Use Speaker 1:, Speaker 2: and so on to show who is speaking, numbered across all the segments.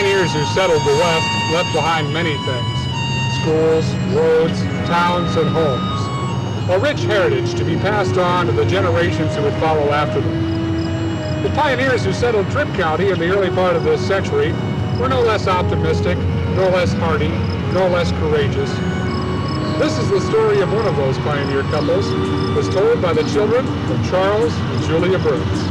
Speaker 1: pioneers who settled the West left behind many things: schools, roads, towns, and homes. A rich heritage to be passed on to the generations who would follow after them. The pioneers who settled Tripp County in the early part of this century were no less optimistic, no less hardy, no less courageous. This is the story of one of those pioneer couples, as told by the children of Charles and Julia Burtz.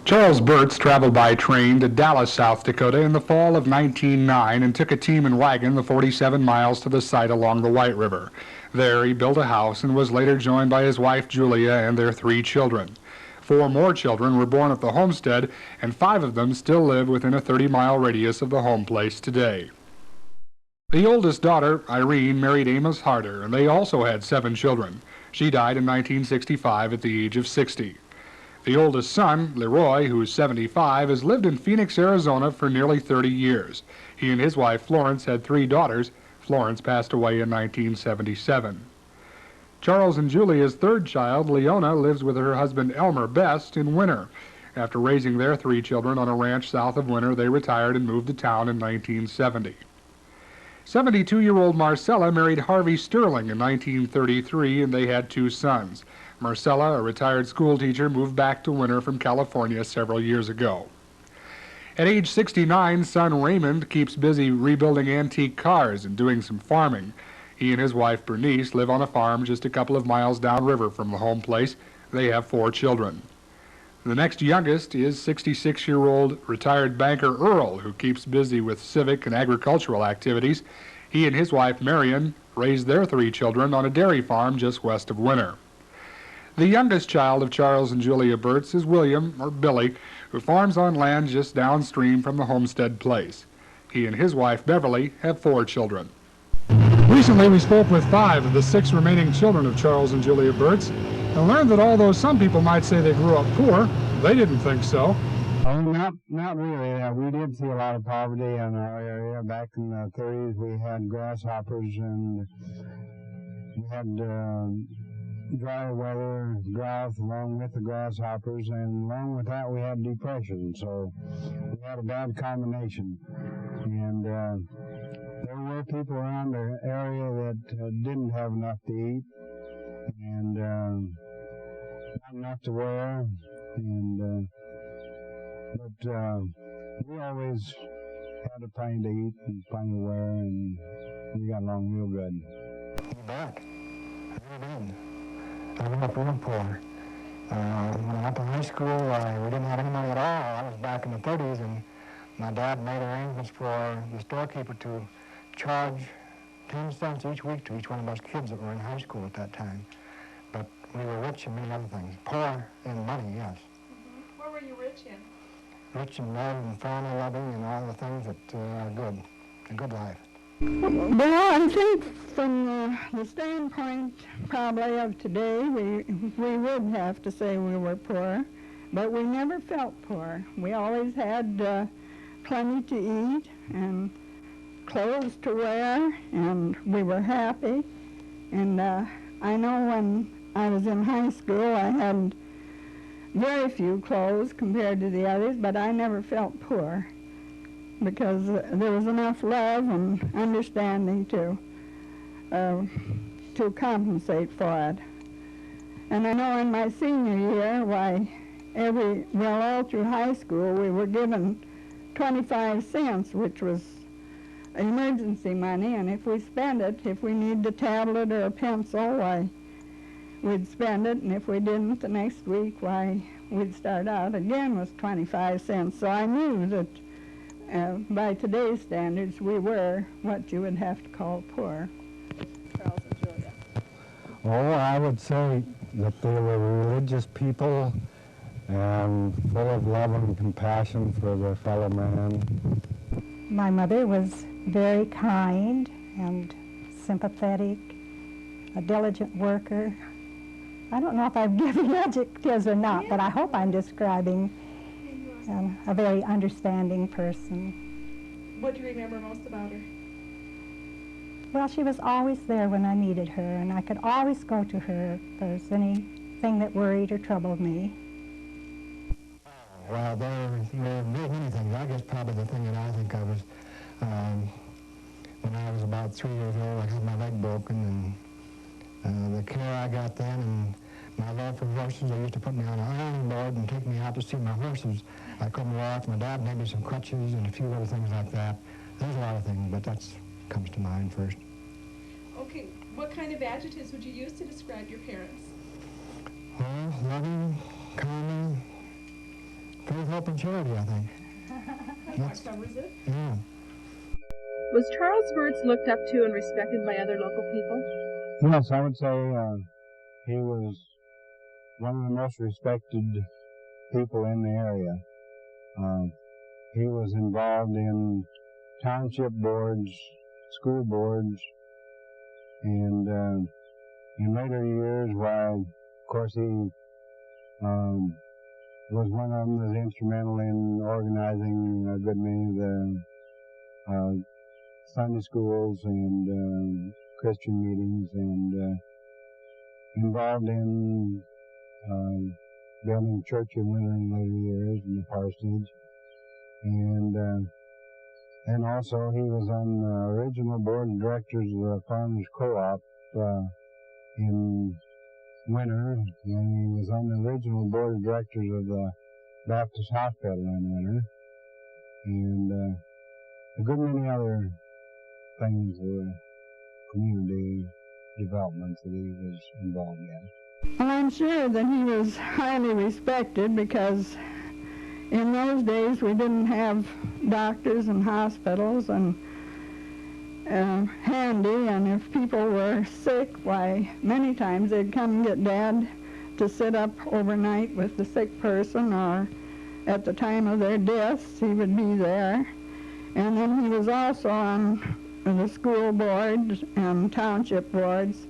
Speaker 1: Charles Burtz traveled by train to Dallas, South Dakota in the fall of 1909 and took a team and wagon the 47 miles to the site along the White River. There he built a house and was later joined by his wife Julia and their 3 children. 4 more children were born at the homestead, and 5 of them still live within a 30-mile radius of the home place today. The oldest daughter, Irene, married Amos Harder, and they also had 7 children. She died in 1965 at the age of 60. The oldest son, Leroy, who is 75, has lived in Phoenix, Arizona for nearly 30 years. He and his wife, Florence, had 3 daughters. Florence passed away in 1977. Charles and Julia's 3rd child, Leona, lives with her husband, Elmer Best, in Winter. After raising their 3 children on a ranch south of Winter, they retired and moved to town in 1970. 72-year-old Marcella married Harvey Sterling in 1933, and they had 2 sons. Marcella, a retired school teacher, moved back to Winter from California several years ago. At age 69, son Raymond keeps busy rebuilding antique cars and doing some farming. He and his wife Bernice live on a farm just a couple of miles downriver from the home place. They have 4 children. The next youngest is 66-year-old retired banker Earl, who keeps busy with civic and agricultural activities. He and his wife Marion raised their 3 children on a dairy farm just west of Winter. The youngest child of Charles and Julia Burtz is William, or Billy, who farms on land just downstream from the homestead place. He and his wife Beverly have 4 children. Recently we spoke with 5 of the 6 remaining children of Charles and Julia Burtz and learned that although some people might say they grew up poor, they didn't think so.
Speaker 2: Oh, not really. We did see a lot of poverty in our area. Back in the 30s we had grasshoppers, and we had dry weather, drought along with the grasshoppers, and along with that we had depression, so we had a bad combination. And there were people around the area that didn't have enough to eat and not enough to wear, and but we always had a plenty to eat and plenty to wear, and we got along real good.
Speaker 3: You're back. I really did. I grew up real poor. When I went to high school, we didn't have any money at all. I was back in the 30s, and my dad made arrangements for the storekeeper to charge 10 cents each week to each one of us kids that were in high school at that time. But we were rich in many other things. Poor in money, yes.
Speaker 4: Mm-hmm. What were you rich in?
Speaker 3: Rich in love and family loving and all the things that are good. A good life.
Speaker 5: Well, I think from the standpoint probably of today, we would have to say we were poor, but we never felt poor. We always had plenty to eat and clothes to wear, and we were happy. And I know when I was in high school, I had very few clothes compared to the others, but I never felt poor, because there was enough love and understanding to compensate for it. And I know in my senior year, all through high school, we were given 25 cents, which was emergency money, and if we spent it, if we needed a tablet or a pencil, we'd spend it, and if we didn't the next week, we'd start out again with 25 cents. So I knew that by today's standards, we were what you would have to call poor. Charles and Julia.
Speaker 2: Oh, I would say that they were religious people and full of love and compassion for their fellow man.
Speaker 6: My mother was very kind and sympathetic
Speaker 5: a diligent worker. I don't know if I've given adjectives or not, but I hope I'm describing a very understanding person.
Speaker 4: What do you remember most about her?
Speaker 5: Well, she was always there when I needed her, and I could always go to her if there was anything that worried or troubled me.
Speaker 3: Well, there were many things. I guess probably the thing that I think of was when I was about 3 years old, I had my leg broken, and the care I got then, and my love for horses. They used to put me on an ironing board and take me out to see my horses. I couldn't walk. My dad made me some crutches and a few other things like that. There's a lot of things, but that comes to mind first.
Speaker 4: Okay, what kind of adjectives would you use to describe your parents?
Speaker 3: Well, loving, kindly, faith, hope, and charity, I think.
Speaker 4: That covers it.
Speaker 3: Yeah.
Speaker 6: Was Charles Burtz looked up to and respected by other local people?
Speaker 2: Yes, I would say he was one of the most respected people in the area. He was involved in township boards, school boards, and in later years, while of course he was one of them that was instrumental in organizing a good many of the Sunday schools and Christian meetings, and involved in building a church in Winter in later years in the parsonage. And also he was on the original board of directors of the Farmers Co-op in Winter, and he was on the original board of directors of the Baptist Hospital in Winter, and a good many other things were community developments that he was involved in.
Speaker 5: Well, I'm sure that he was highly respected because in those days we didn't have doctors and hospitals and handy, and if people were sick, why, many times they'd come and get Dad to sit up overnight with the sick person, or at the time of their deaths he would be there. And then he was also on the school boards and township boards,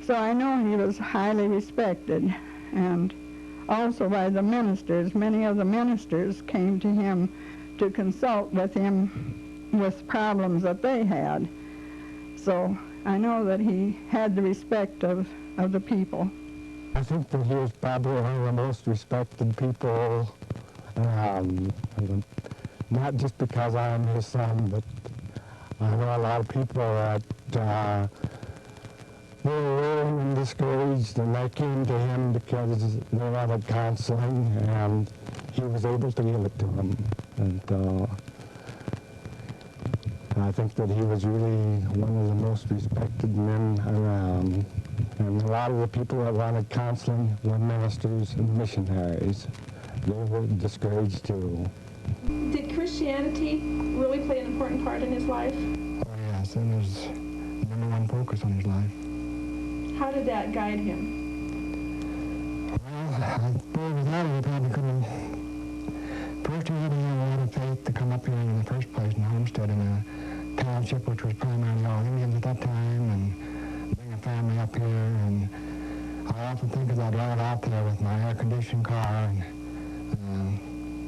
Speaker 5: so I know he was highly respected, and also by the ministers. Many of the ministers came to him to consult with him with problems that they had. So I know that he had the respect of the people.
Speaker 3: I think that he was probably one of the most respected people, not just because I'm his son, but I know a lot of people that were weary and discouraged, and they came to him because they wanted counseling, and he was able to give it to them. And I think that he was really one of the most respected men around. And a lot of the people that wanted counseling were ministers and missionaries. They were discouraged too.
Speaker 4: Did Christianity really play an important part in his life?
Speaker 3: Oh yes, it was the #1 focus on his life.
Speaker 4: How did that guide him?
Speaker 3: Well, I suppose without it, he probably couldn't. First, he didn't have a lot of faith to come up here in the first place in homestead in a township which was primarily all Indians at that time, and bring a family up here. And I often think as I drive out there with my air-conditioned car, and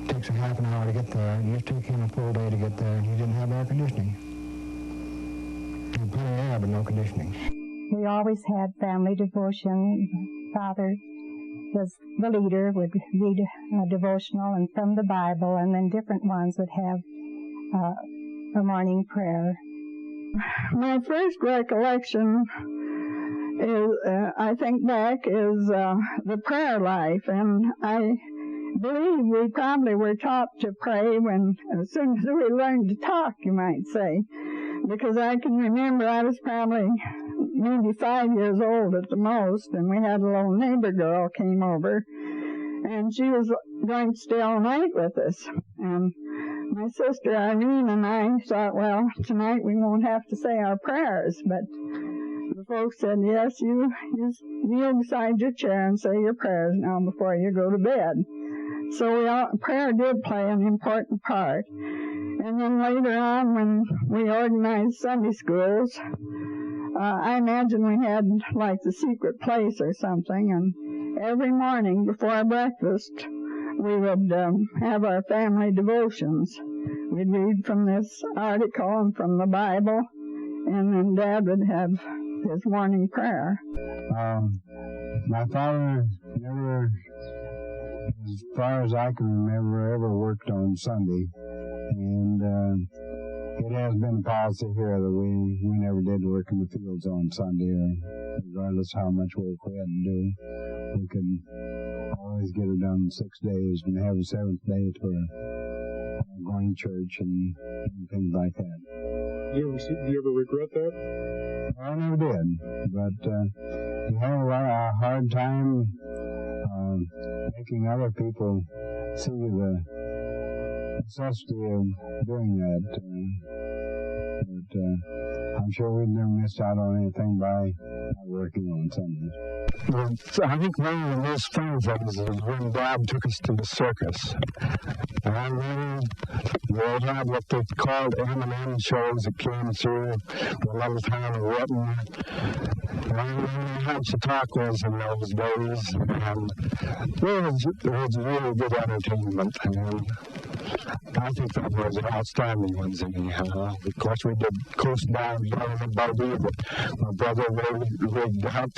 Speaker 3: it takes a half an hour to get there. It used to take him a full day to get there, and he didn't have air conditioning. He had plenty of air, but no conditioning.
Speaker 5: We always had family devotion. Father was the leader, would read a devotional and from the Bible, and then different ones would have a morning prayer. My first recollection is, I think back, is the prayer life, and I believe we probably were taught to pray as soon as we learned to talk, you might say, because I can remember I was probably maybe 5 years old at the most, and we had a little neighbor girl came over, and she was going to stay all night with us. And my sister Irene and I thought, well, tonight we won't have to say our prayers, but the folks said, yes, you kneel beside your chair and say your prayers now before you go to bed. So prayer did play an important part. And then later on, when we organized Sunday schools, I imagine we had like the secret place or something, and every morning before breakfast, we would have our family devotions. We'd read from this article and from the Bible, and then Dad would have his morning prayer.
Speaker 2: My father never, as far as I can remember, ever worked on Sunday, and it has been a policy here that we never did work in the fields on Sunday, or regardless how much work we had to do. We could always get it done 6 days and have a seventh day for going to church and things like that.
Speaker 1: Do you ever regret that?
Speaker 2: I never did, but you have a hard time making other people see the necessity of doing that. But I'm sure we've never missed out on anything by not working on Sundays.
Speaker 3: Well, I think one of the most fun things is when Bob took us to the circus. And then they had what they called M&M shows that came through the little town of Witten. And we had chautauquas in those days, and it was really good entertainment. And I think that was outstanding ones anyhow. Of course, we did coast down here in the buggy, but my brother rigged up.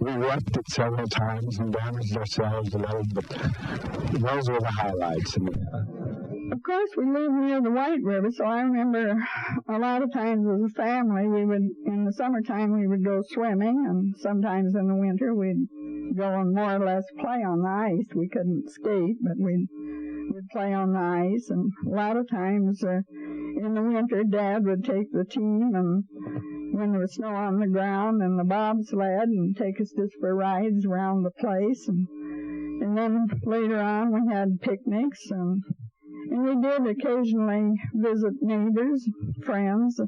Speaker 3: We wrecked it several times and damaged ourselves a little, but those were the highlights.
Speaker 5: Of course, we lived near the White River, so I remember a lot of times as a family, in the summertime, we would go swimming, and sometimes in the winter, we'd go and more or less play on the ice. We couldn't skate, but we'd play on the ice, and a lot of times in the winter, Dad would take the team, and when there was snow on the ground, and the bobsled, and take us just for rides around the place, and then later on, we had picnics, and we did occasionally visit neighbors, friends.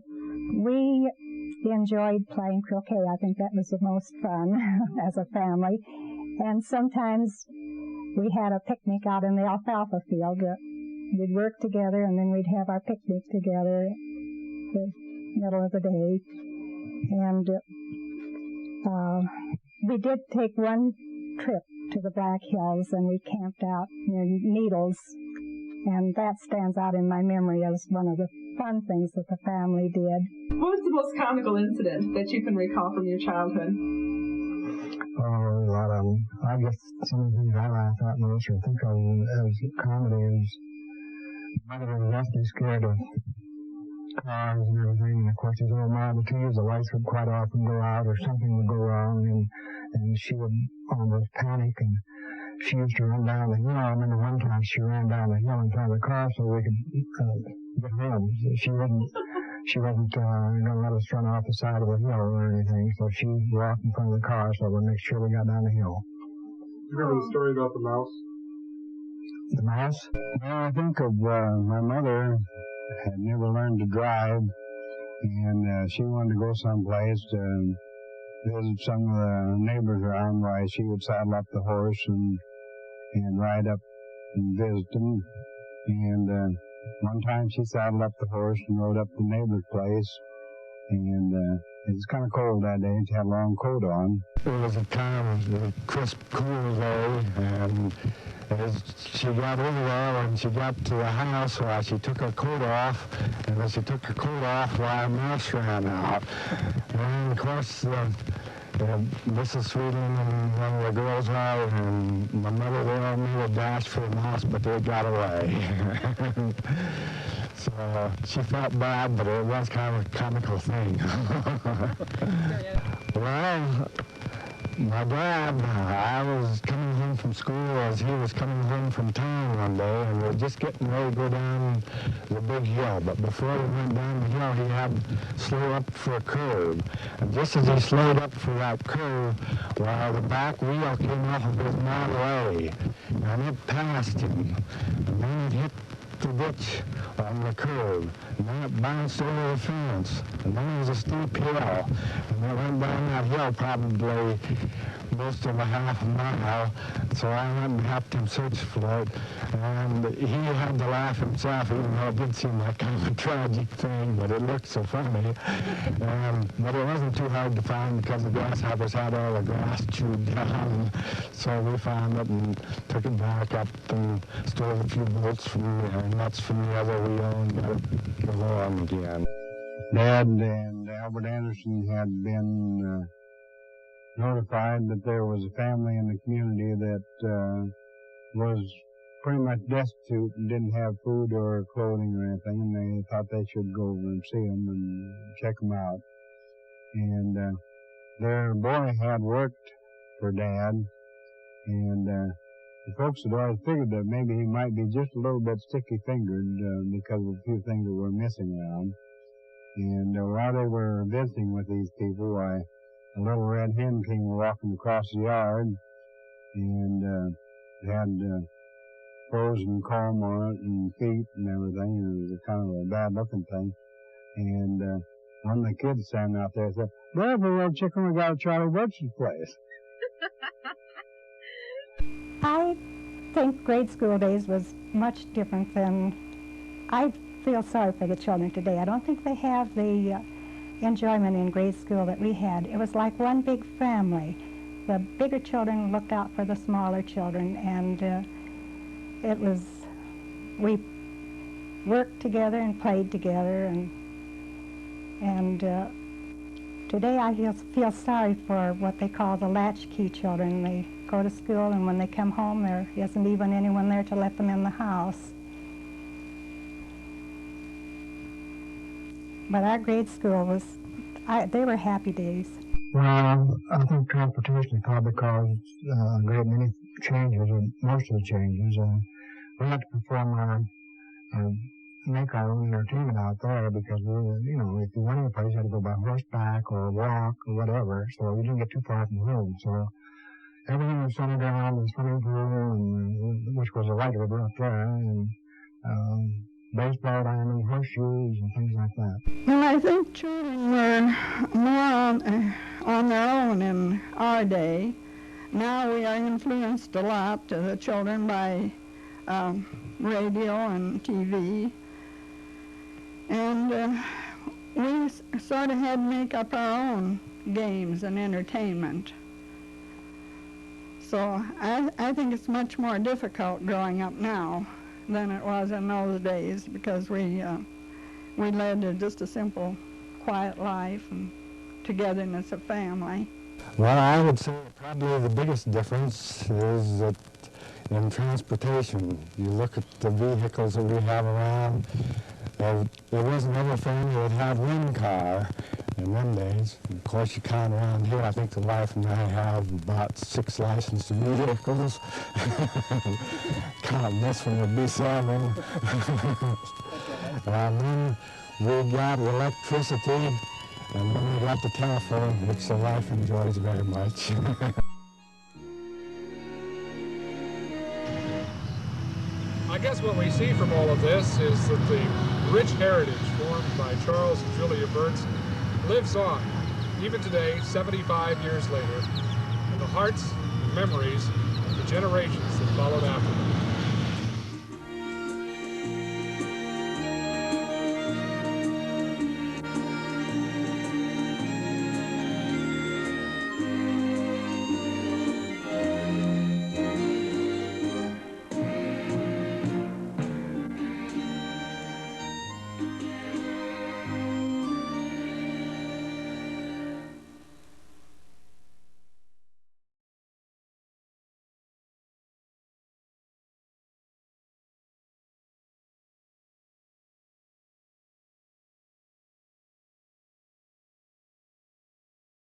Speaker 7: We enjoyed playing croquet. I think that was the most fun as a family. And sometimes we had a picnic out in the alfalfa field. We'd work together, and then we'd have our picnic together the middle of the day. And we did take one trip to the Black Hills, and we camped out near Needles. And that stands out in my memory as one of the fun things that the family did.
Speaker 6: What was the most comical incident that you can recall from your childhood?
Speaker 3: Oh, a lot of them. I guess some of the things I laugh at most or think of as comedy is my mother was awfully scared of cars and everything. And of course, as old Mom would use, the lights would quite often go out or something would go wrong, and she would almost panic, and she used to run down the hill. I remember one time she ran down the hill in front of the car so we could get home. She wasn't going to let us run off the side of the hill or anything, so she walked in front of the car so we'd make sure we got down the hill.
Speaker 1: You remember the story about the mouse?
Speaker 3: The mouse?
Speaker 2: Well, I think of my mother had never learned to drive, and she wanted to go someplace to visit some of the neighbors around. Why she would saddle up the horse and ride up and visit them. And one time she saddled up the horse and rode up the neighbor's place, and it was kind of cold that day, and she had a long coat on.
Speaker 3: It was a kind of crisp, cool day, and as she got over there and she got to the house, she took her coat off, and as she took her coat off, a mouse ran out. And of course, Mrs. Sweetland and one of the girls out, and my mother, they all made a dash for the mouse, but they got away. So she felt bad, but it was kind of a comical thing. Well, my dad, I was coming home from school as he was coming home from town one day, and we were just getting ready to go down the big hill. But before we went down the hill, he had to slow up for a curve. And just as he slowed up for that curve, the back wheel came off of his Model A, and it passed him. And then it hit the ditch on the curve.
Speaker 2: and then it bounced over the fence, and then there was a steep hill, and it went down that hill probably most of a half a mile, so I went and helped him search for it, and he had to laugh himself, even though it did seem like kind of a tragic thing, but it looked so funny. But it wasn't too hard to find because the grasshoppers had all the grass chewed down, so we found it and took it back up and stole a few bolts and nuts from the other wheel and got it to go on again. Dad and Albert Anderson had been notified that there was a family in the community that was pretty much destitute and didn't have food or clothing or anything, and they thought they should go over and see them and check them out. And their boy had worked for Dad, and the folks had always figured that maybe he might be just a little bit sticky-fingered because of a few things that were missing around. And while they were visiting with these people, a little red hen came walking across the yard, and it had frozen comb on it and feet and everything. It was a kind of a bad-looking thing. And one of the kids standing out there said, "There's a red chicken we got at Charlie Burtz's place."
Speaker 7: I think grade school days was much different than, I feel sorry for the children today. I don't think they have the enjoyment in grade school that we had. It was like one big family. The bigger children looked out for the smaller children, and we worked together and played together, and today I feel sorry for what they call the latchkey children. They go to school, and when they come home, there isn't even anyone there to let them in the house. But our grade school was, they were happy days.
Speaker 3: Well, I think transportation probably caused a great many changes, or most of the changes. We had to perform make our own entertainment out there because we were, if you went any place, you had to go by horseback or walk or whatever, so we didn't get too far from home. So everything was centered around the swimming pool, which was a light river up there, and baseball diamond, horseshoes, and things like that.
Speaker 5: Well, I think children were more on their own in our day. Now we are influenced a lot, the children, by radio and TV. And we sort of had to make up our own games and entertainment. So I think it's much more difficult growing up now than it was in those days, because we led just a simple, quiet life and togetherness of family.
Speaker 2: Well, I would say probably the biggest difference is that in transportation. You look at the vehicles that we have around. There wasn't every family that had one car in them days. Of course, you count around here, I think the wife and I have about 6 licensed vehicles. Count this one would be 7. And then we got electricity, and then we got the telephone, which the wife enjoys very much.
Speaker 1: I guess what we see from all of this is that the rich heritage formed by Charles and Julia Burtz lives on, even today, 75 years later, in the hearts and memories of the generations that followed after them.